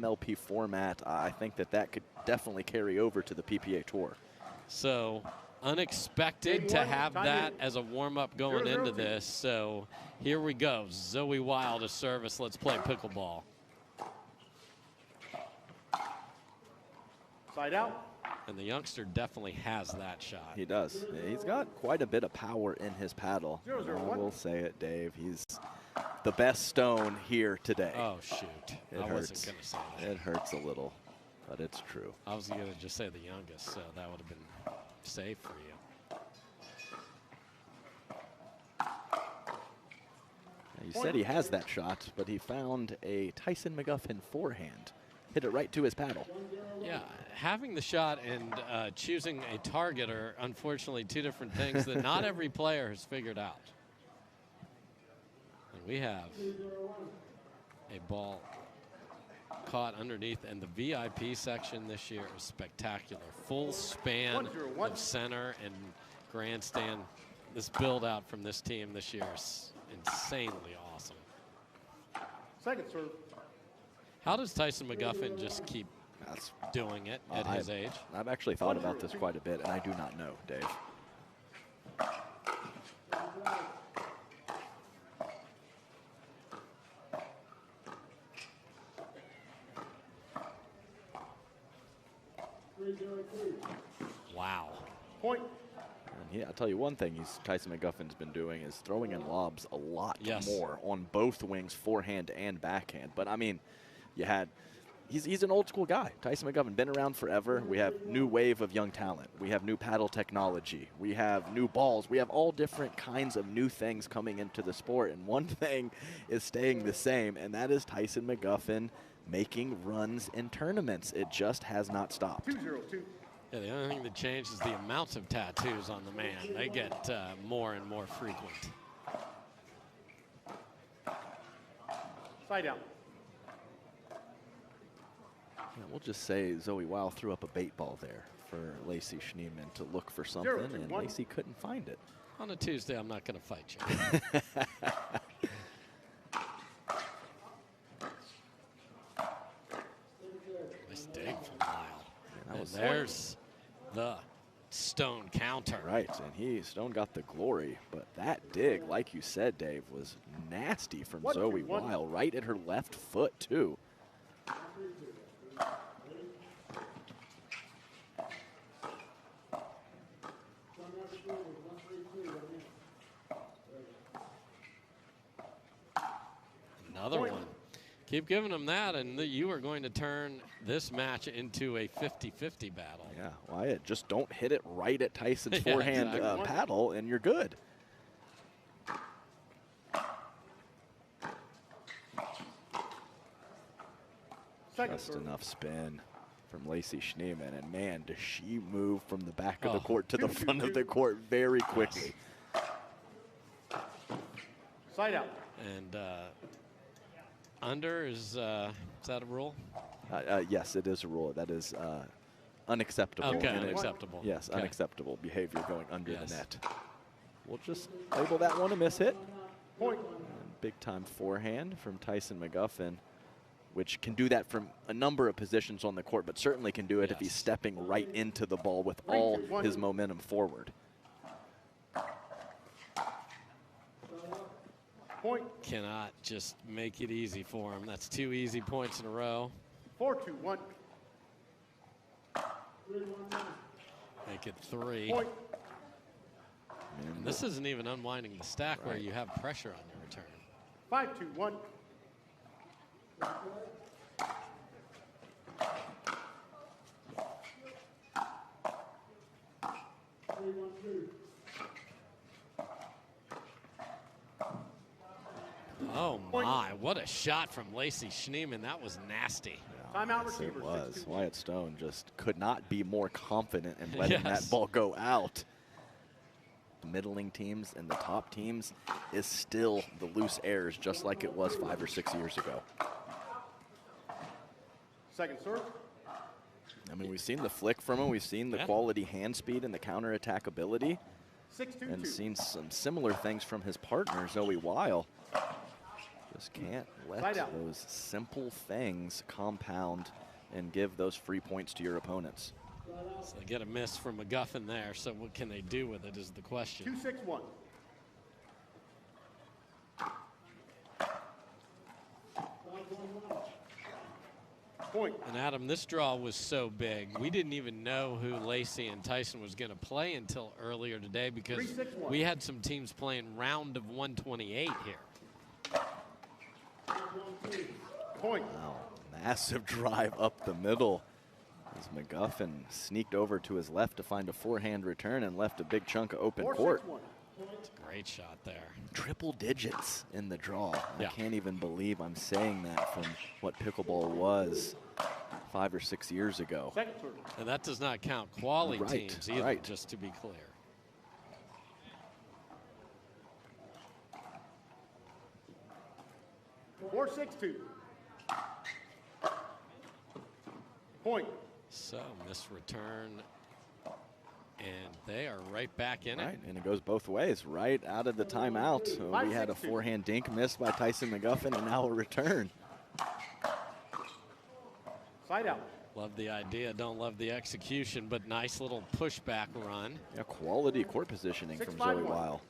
MLP format, I think that could definitely carry over to the PPA Tour. So unexpected to have that as a warm-up going into this. So here we go. Zoey Weil to service. Let's play pickleball. Side out. And the youngster definitely has that shot. He does. He's got quite a bit of power in his paddle. I will say it, Dave. He's the best Stone here today. Oh, shoot. It I hurts. wasn't going to say that. It hurts a little, but it's true. I was going to just say the youngest, so that would have been safe for you. You said he has that shot, but he found a Tyson McGuffin forehand. Hit it right to his paddle. Yeah, having the shot and choosing a target are unfortunately two different things that not every player has figured out. And we have a ball caught underneath, and the VIP section this year is spectacular. Full span of center and grandstand. This build out from this team this year is insanely awesome. Second serve. How does Tyson McGuffin just keep doing it at his age? I've actually thought about this quite a bit, and I do not know, Dave. Wow. Point. And I'll tell you one thing Tyson McGuffin's been doing is throwing in lobs a lot more on both wings, forehand and backhand. But, I mean, he's an old school guy. Tyson McGuffin, been around forever. We have new wave of young talent. We have new paddle technology. We have new balls. We have all different kinds of new things coming into the sport. And one thing is staying the same, and that is Tyson McGuffin making runs in tournaments. It just has not stopped. 2-0-2. Yeah, the only thing that changed is the amount of tattoos on the man. They get more and more frequent. Side out. Yeah, we'll just say Zoey Weil threw up a bait ball there for Lacy Schneemann to look for something, and Lacy couldn't find it. On a Tuesday, I'm not going to fight you. Nice dig from Weil. And there's the Stone counter. Right, and Stone got the glory, but that dig, like you said, Dave, was nasty from Zoey Weil, right at her left foot, too. Another one. Keep giving them that, and you are going to turn this match into a 50-50 battle. Yeah, Wyatt, just don't hit it right at Tyson's forehand paddle, and you're good. Just enough spin from Lacy Schneemann, and man, does she move from the back of the court to the front of the court very quickly. Side out. And under is that a rule? Yes, it is a rule. That is unacceptable. Okay, unacceptable. Yes, unacceptable behavior going under the net. We'll just label that one a miss hit. Point. Big time forehand from Tyson McGuffin, which can do that from a number of positions on the court, but certainly can do it if he's stepping right into the ball with all his momentum forward. Point. Cannot just make it easy for him. That's 2 easy points in a row. 4-2-1. Make it 3. Point. And this isn't even unwinding the stack where you have pressure on your return. 5-2-1. Oh my, what a shot from Lacy Schneemann. That was nasty. Timeout Yes, receiver. it was. Wyatt Stone just could not be more confident in letting that ball go out. The middling teams and the top teams is still the loose errors, just like it was 5 or 6 years ago. Second serve. I mean, we've seen the flick from him. We've seen the quality hand speed and the counterattack ability. 6-2-2. And seen some similar things from his partner, Zoey Weil. Just can't let Side out. those simple things compound and give those free points to your opponents. So they get a miss from McGuffin there. So what can they do with it is the question. 2-6-1. Point. And Adam, this draw was so big. We didn't even know who Lacy and Tyson was going to play until earlier today because 3-6-1. we had some teams playing round of 128 here. Point. Wow, massive drive up the middle as McGuffin sneaked over to his left to find a forehand return and left a big chunk of open court. 4-6-1. It's a great shot there. Triple digits in the draw. Yeah. I can't even believe I'm saying that from what pickleball was 5 or 6 years ago. Second serve. And that does not count quality Right, teams either, right. just to be clear. Four, 6-2. Point. So miss return, and they are right back in Right, it. and it goes both ways. Right out of the timeout, we had a 5-6-2. forehand dink missed by Tyson McGuffin, and now a return. Side out. Love the idea, don't love the execution, but nice little pushback run. Yeah, quality court positioning from 6-5-1. Zoey Weil.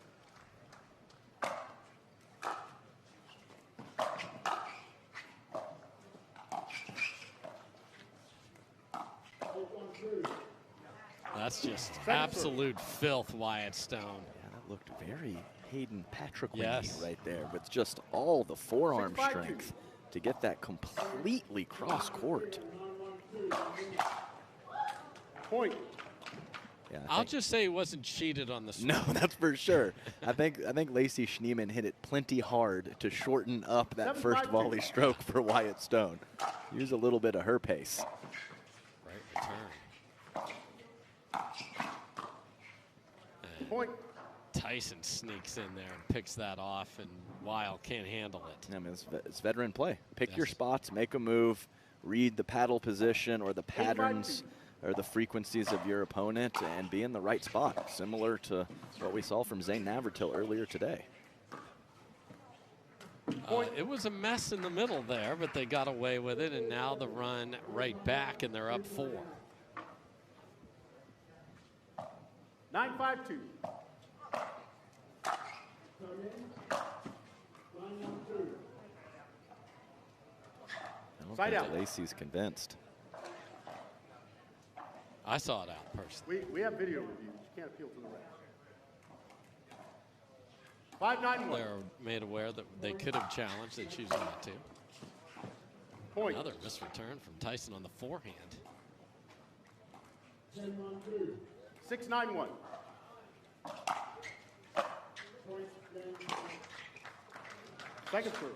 That's just Second absolute filth, Wyatt Stone. Yeah, that looked very Hayden Patrick Yes. right there, with just all the forearm 6-5-2. strength to get that completely cross court. Point. Yeah, I'll just say he wasn't cheated on the swing. no, that's for sure. I think Lacy Schneemann hit it plenty hard to shorten up that 7-5-2. first volley stroke for Wyatt Stone. Use a little bit of her pace. Right return. And Point. Tyson sneaks in there and picks that off, and Weil can't handle it. I mean, it's veteran play. Pick your Yes. spots, make a move, read the paddle position or the patterns or the frequencies of your opponent, and be in the right spot, similar to what we saw from Zane Navratil earlier today. It was a mess in the middle there, but they got away with it, and now the run right back, and they're up 4. 9-5-2. I don't Side think out. Lacy's convinced. I saw it out personally. We have video reviews. You can't appeal to the refs. 5-9-1. They're made aware that they could have challenged. They choose not to. Point. Another misreturn from Tyson on the forehand. 6-9-1. Second serve.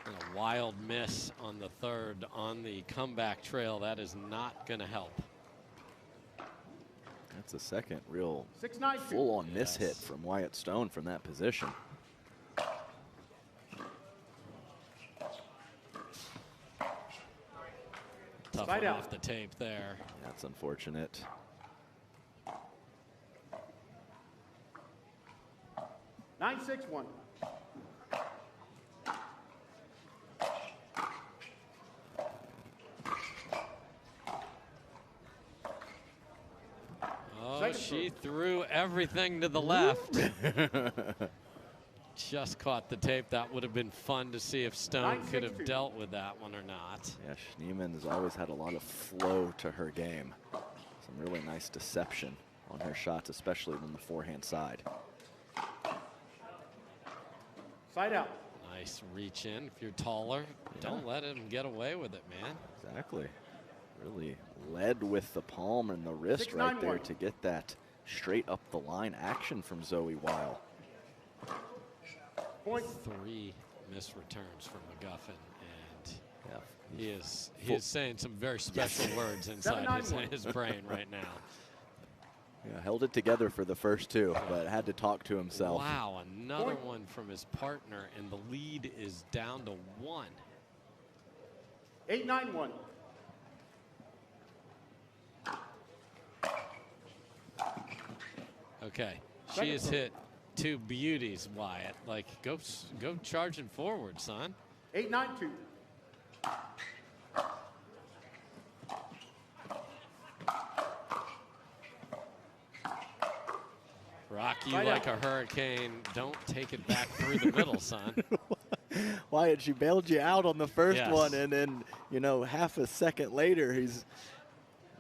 And a wild miss on the third on the comeback trail. That is not going to help. That's a second real 6-9-2. full-on miss hit Yes. from Wyatt Stone from that position. Tough Side one out. off the tape there. That's unfortunate. 9-6-1. Oh, Second she serve. threw everything to the left. Just caught the tape. That would have been fun to see if Stone could have 9-6-2. dealt with that one or not. Yeah, Schneemann has always had a lot of flow to her game. Some really nice deception on her shots, especially on the forehand side. Side out. Nice reach in. If you're taller, don't let him get away with it, man. Exactly. Really led with the palm and the wrist right there 6-9-1. to get that straight up the line action from Zoey Weil. Point. 3 missed returns from McGuffin, and Yeah. he is saying some very special words inside 7-9-1. his brain right now. Yeah, held it together for the first two, but had to talk to himself. Wow, another Point. one from his partner, and the lead is down to 1. 8-9-1. Okay, she Second has serve. hit two beauties, Wyatt. Like, go charging forward, son. 8-9-2. Rock you like a hurricane. Don't take it back through the middle, son. Wyatt, she bailed you out on the first one, and then, you know, half a second later, he's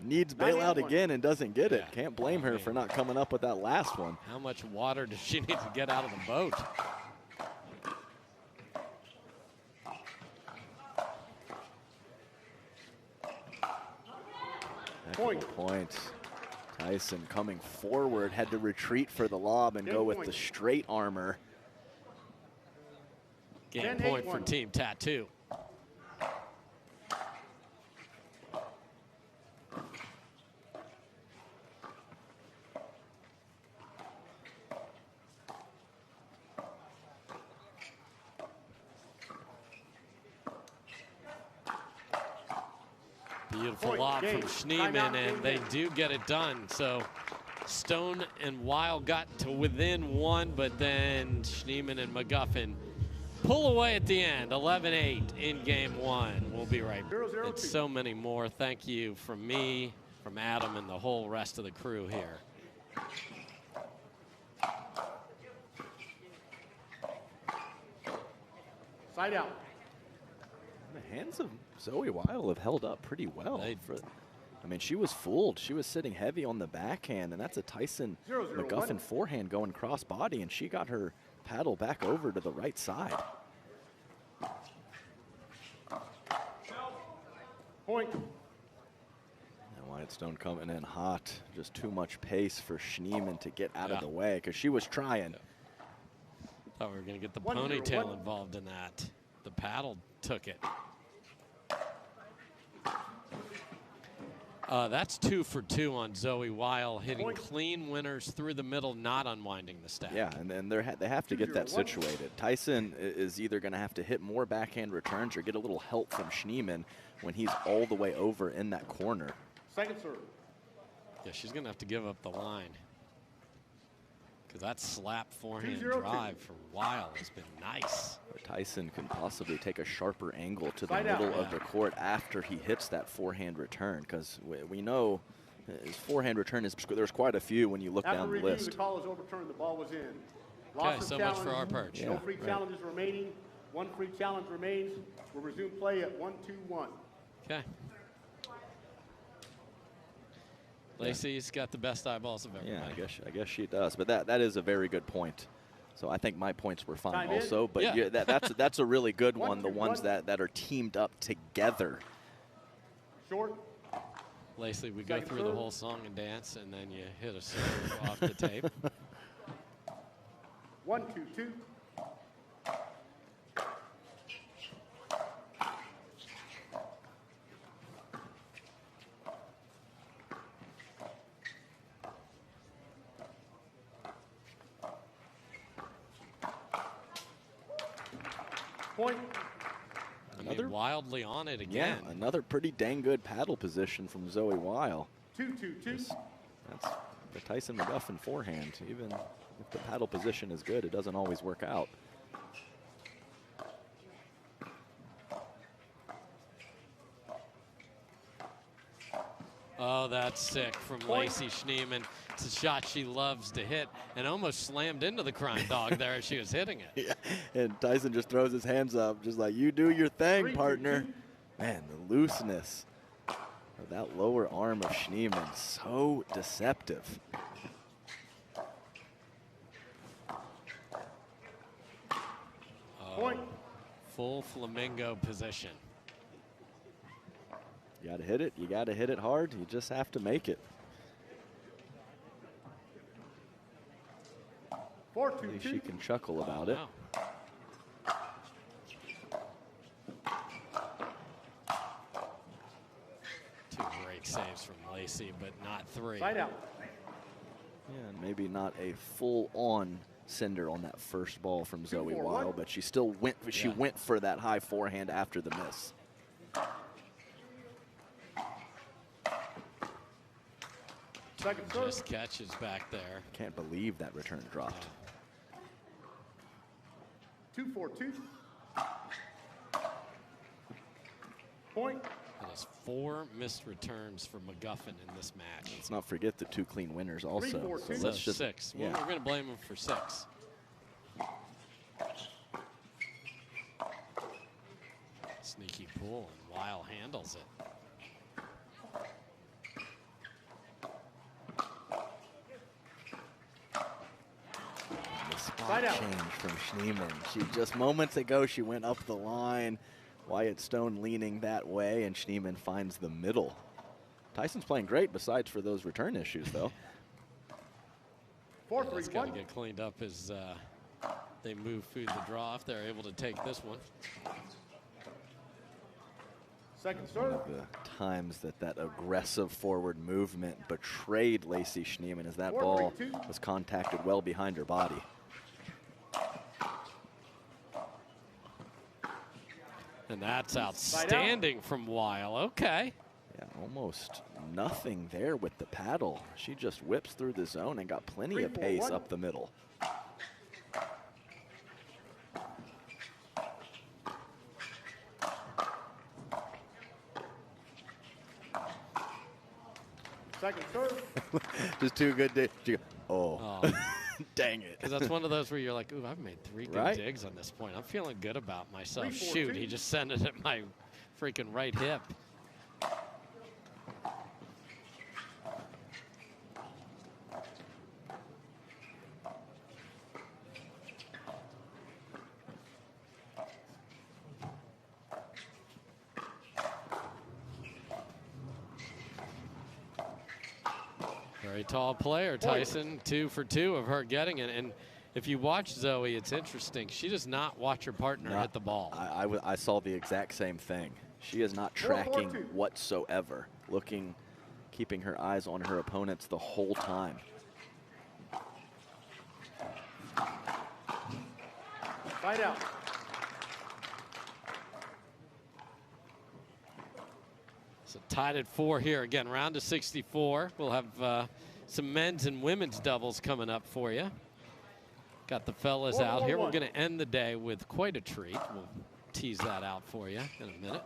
needs bailout again and doesn't get it. Can't blame her for not coming up with that last one. How much water does she need to get out of the boat? Point. Tyson coming forward, had to retreat for the lob and go with the straight armor. Game point for Team Tattoo. Beautiful lob from Schneemann, and they do get it done. So Stone and Weil got to within one, but then Schneemann and McGuffin pull away at the end. 11-8 in game one. We'll be right back. It's so many more. Thank you from me, from Adam, and the whole rest of the crew here. Side out. The hands of Zoey Weil have held up pretty well. I mean, she was fooled. She was sitting heavy on the backhand, and that's a Tyson McGuffin forehand going cross body, and she got her paddle back over to the right side. Point. And Wyatt Stone coming in hot. Just too much pace for Schneemann to get out of the way, because she was trying. Thought we were going to get the ponytail involved in that. The paddle took it. That's 2 for 2 on Zoey Weil, hitting clean winners through the middle, not unwinding the stack. Yeah, and then they have to get that situated. Tyson is either going to have to hit more backhand returns or get a little help from Schneemann when he's all the way over in that corner. Second serve. Yeah, she's going to have to give up the line. Because that slap forehand drive for Weil has been nice. Tyson can possibly take a sharper angle to the middle of the court after he hits that forehand return, because we know his forehand return is, there's quite a few when you look down the list. The call is overturned. The ball was in. Okay, so much for our perch. No free challenges remaining. One free challenge remains. We'll resume play at 1-2-1. Okay. Lacy's got the best eyeballs of everybody. Yeah, I guess she does. But that is a very good point. So I think my points were fine also. But that's a really good one. The ones that are teamed up together. Short. Lacy, we go through the whole song and dance, and then you hit a serve off the tape. 1-2-2. Point. Wildly on it again. Yeah, another pretty dang good paddle position from Zoey Weil. 2-2-2. That's the Tyson McGuffin forehand. Even if the paddle position is good, it doesn't always work out. Oh, that's sick from Lacy Schneemann. It's a shot she loves to hit, and almost slammed into the crying dog there as she was hitting it. Yeah. And Tyson just throws his hands up, just like, you do your thing, partner. Man, the looseness of that lower arm of Schneemann, so deceptive. Point. Full flamingo position. You got to hit it. You got to hit it hard. You just have to make it. 4-2-2. At least she can chuckle about it. Two great saves from Lacy, but not three. Side out. Yeah, and maybe not a full-on sender on that first ball from Zoey Weil, but she still went. She went for that high forehand after the miss. Just catches back there. Can't believe that return dropped. 2-4-2. Point. That is 4 missed returns for McGuffin in this match. Let's not forget the 2 clean winners also. 3-4-2. So let's just 6. Yeah. Well, we're going to blame him for 6. Sneaky pull, and Weil handles it. The spot change from Schneemann. She just moments ago, she went up the line. Wyatt Stone leaning that way, and Schneemann finds the middle. Tyson's playing great, besides for those return issues, though. 4-3-1. It's got to get cleaned up as they move through the draw if they're able to take this one. Second One serve. of the times that aggressive forward movement betrayed Lacy Schneemann as that ball 4-3-2. was contacted well behind her body. And that's outstanding from Weil. Okay. Yeah, almost nothing there with the paddle. She just whips through the zone and got plenty of pace up the middle. Second serve. Just too good to. Oh. Dang it. Because that's one of those where you're like, ooh, I've made 3 good digs on this point. I'm feeling good about myself. 3-4-2. Shoot, he just sent it at my freaking right hip. Very tall player, Tyson. 2 for 2 of her getting it. And if you watch Zoey, it's interesting. She does not watch her partner hit the ball. I saw the exact same thing. She is not tracking whatsoever, keeping her eyes on her opponents the whole time. Side out. So tied at 4 here. Again, round of 64. We'll have some men's and women's doubles coming up for you. Got the fellas out here. We're going to end the day with quite a treat. We'll tease that out for you in a minute.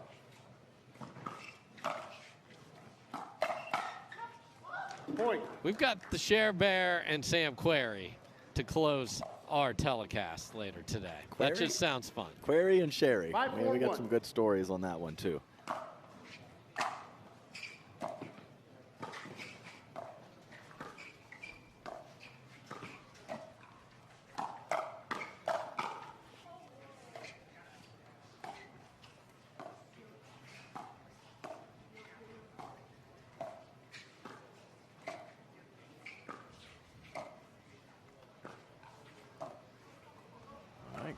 Point. We've got the Cher Bear and Sam Query to close our telecast later today. That just sounds fun. Query and Sherry. 5-4-1. We got some good stories on that one, too.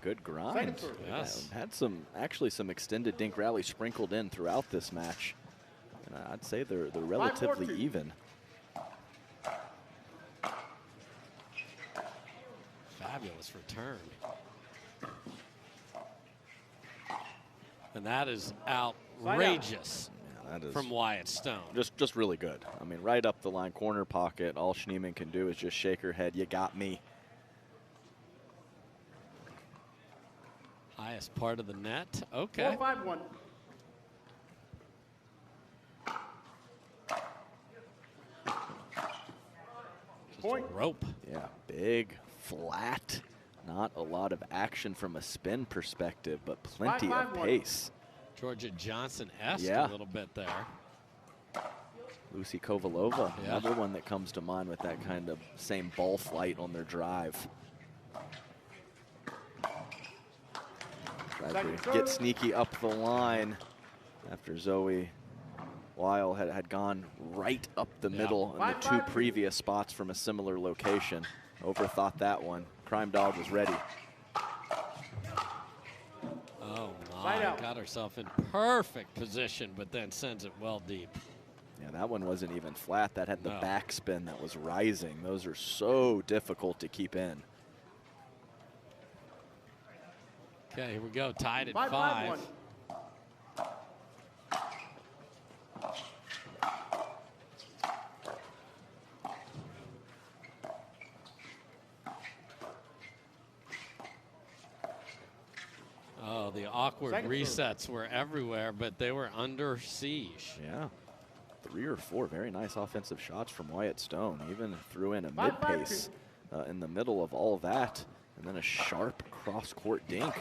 Good grind. Yes. Had actually some extended dink rally sprinkled in throughout this match. And I'd say they're relatively even. Fabulous return. And that is outrageous from Wyatt Stone. Just really good. I mean, right up the line, corner pocket. All Schneemann can do is just shake her head. You got me. Highest part of the net. Okay. 4-5-1. Point. Rope. Yeah, big, flat. Not a lot of action from a spin perspective, but plenty of pace. Georgia Johnson-esque a little bit there. Lucy Kovalova, another one that comes to mind with that kind of same ball flight on their drive. Tried to get sneaky up the line after Zoey Weil had gone right up the middle in the 2 previous spots from a similar location. Overthought that one. Crime Dog was ready. Oh my, got herself in perfect position, but then sends it well deep. Yeah, that one wasn't even flat. That had the backspin that was rising. Those are so difficult to keep in. Okay, here we go, tied at 5. the awkward resets were everywhere, but they were under siege. Yeah. 3 or 4 very nice offensive shots from Wyatt Stone. Even threw in a mid-pace in the middle of all that. And then a sharp cross-court dink.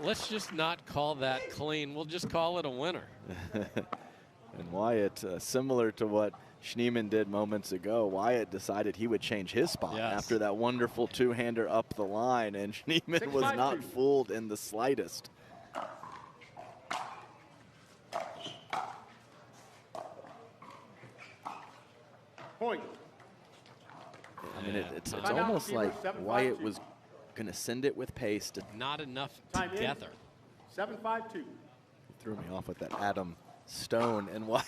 Let's just not call that clean. We'll just call it a winner. And Wyatt, similar to what Schneemann did moments ago, Wyatt decided he would change his spot after that wonderful two-hander up the line, and Schneemann was not fooled in the slightest. Point. I mean, it's almost like Wyatt was going to send it with pace. Not enough together. 7-5-2. Threw me off with that Adam Stone and Wyatt.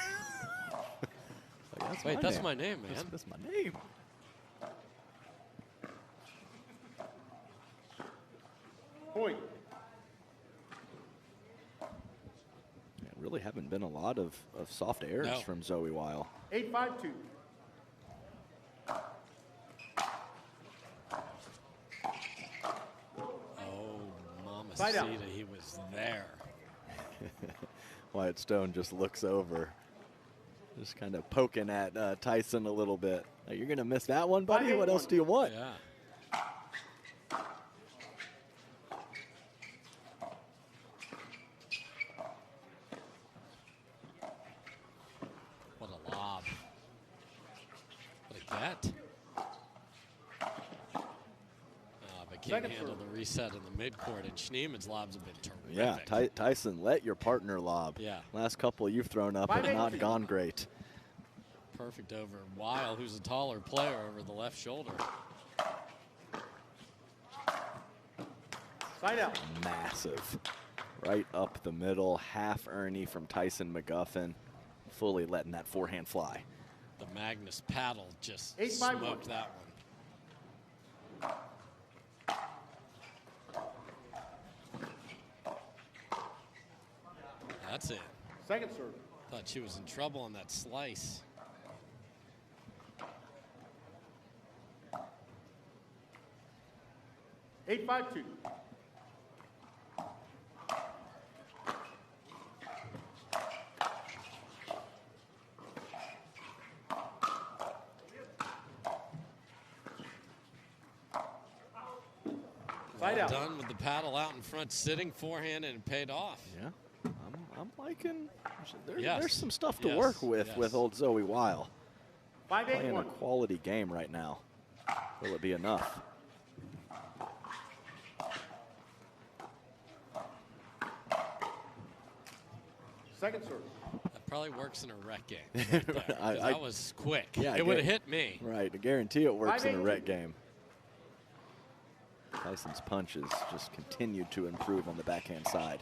Wait, that's my name, man. That's my name. Point. Yeah, really haven't been a lot of soft errors from Zoey Weil. 8-5-2. Oh, Mama Sita, he was there. Wyatt Stone just looks over. Just kind of poking at Tyson a little bit. Like, you're going to miss that one, buddy? What else do you want? Yeah. What a lob. What a get. But can't handle the reset in the midcourt, and Schneemann's lobs have been terrific. Yeah, Tyson, let your partner lob. Yeah. Last couple you've thrown up have not gone great. Perfect over Weil, who's a taller player, over the left shoulder. Side out. Massive. Right up the middle, half Ernie from Tyson McGuffin, fully letting that forehand fly. The Magnus paddle just smoked that one. That's it. Second serve. Thought she was in trouble on that slice. Eight, 5-2. Well done with the paddle out in front, sitting forehand, and it paid off. Yeah, I'm liking. There's some stuff to work with old Zoey Weil. 5-8-1. Playing a quality game right now. Will it be enough? Second serve. That probably works in a rec game. Right there, that was quick. Yeah, it would have hit me. Right, I guarantee it works in a rec game. Tyson's punches just continued to improve on the backhand side.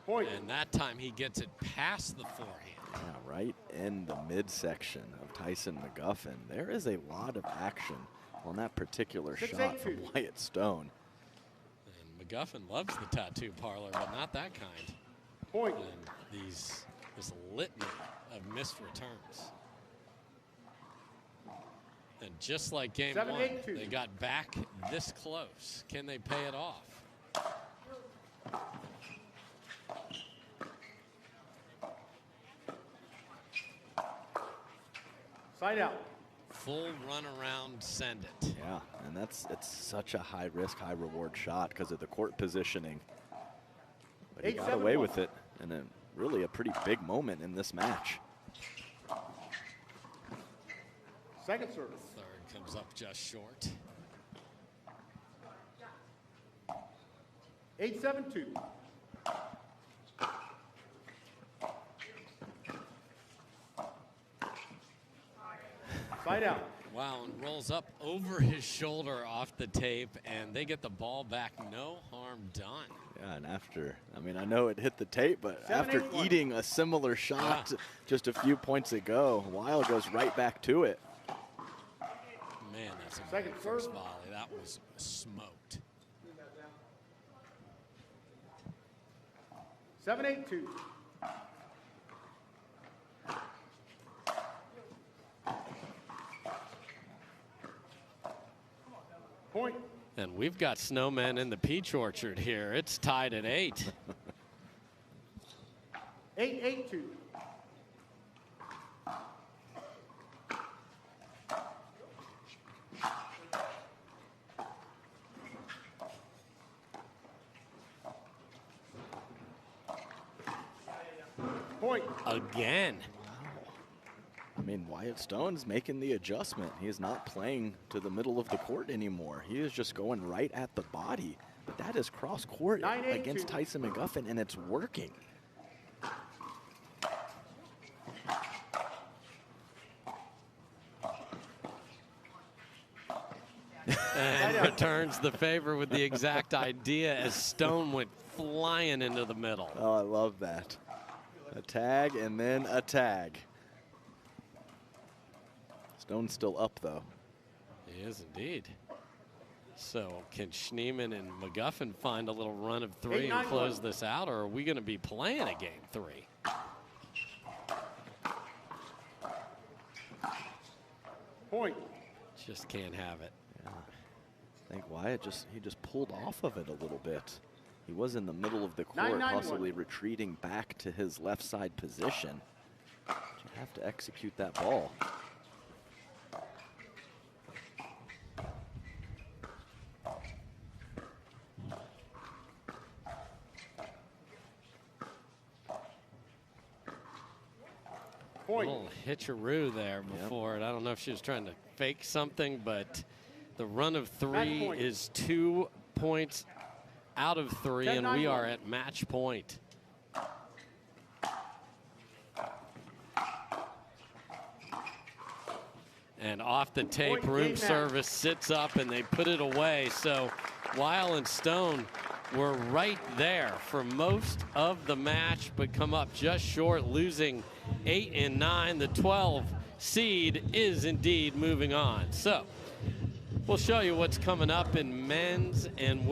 Point. And that time he gets it past the forehand. Yeah, right in the midsection of Tyson McGuffin. There is a lot of action on that particular shot from Wyatt Stone. And McGuffin loves the tattoo parlor, but not that kind. Point. And this litany of missed returns. And just like game 1, they got back this close. Can they pay it off? Side out. Full run around, send it. Yeah, and it's such a high risk, high reward shot because of the court positioning. But he got away with it, and then really a pretty big moment in this match. Second serve. Third comes up just short. 8-7-2. Side out. Wow, and rolls up over his shoulder off the tape, and they get the ball back. No harm done. Yeah, and after, I mean, I know it hit the tape, but after eating a similar shot just a few points ago, Weil goes right back to it. Man, that's a great first volley. That was smoked. 7-8-2. Point. And we've got snowmen in the peach orchard here. It's tied at 8. 8-8-2. Point. Again. I mean, Wyatt Stone's making the adjustment. He is not playing to the middle of the court anymore. He is just going right at the body. But that is cross court against Tyson McGuffin, and it's working. And returns the favor with the exact idea as Stone went flying into the middle. Oh, I love that. A tag and then a tag. Stone's still up, though. He is indeed. So can Schneemann and McGuffin find a little run of 3 and close this out, or are we going to be playing a game 3? Point. Just can't have it. Yeah. I think Wyatt he just pulled off of it a little bit. He was in the middle of the court, possibly retreating back to his left side position. But you have to execute that ball. Point. A little hitcheroo there before it. I don't know if she was trying to fake something, but the run of 3 is 2 points out of 3, and we are at match point. And off the tape, room service sits up, and they put it away. So Weil and Stone were right there for most of the match, but come up just short, losing 8 and 9. The 12 seed is indeed moving on. So we'll show you what's coming up in men's and